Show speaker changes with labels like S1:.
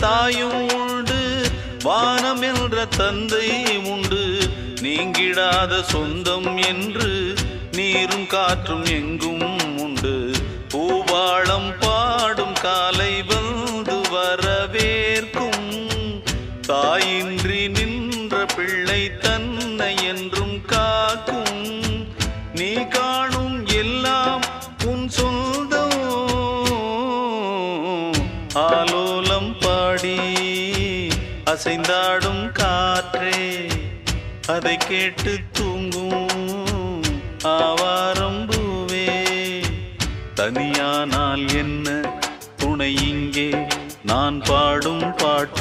S1: தாயும் உண்டு, வானம் என்ற தந்தை உண்டு. நீங்கிடாத சொந்தம் என்று நீரும் காற்றும் எங்கும் உண்டு. பூவாளம் பாடும் காலை வந்து வரவேற்கும். தாயின்றி நின்ற பிள்ளை தன்னை என்றும் காக்கும். நீ காணும் எல்லாம் உன் சொந்தம். ஆலோலம் பாடி அசைந்தாடும் காற்றே, அதை கேட்டு தூங்கும் ஆவாரம் பூவே. தனியானால் என்ன துணை இங்கே, நான் பாடும் பாட்டு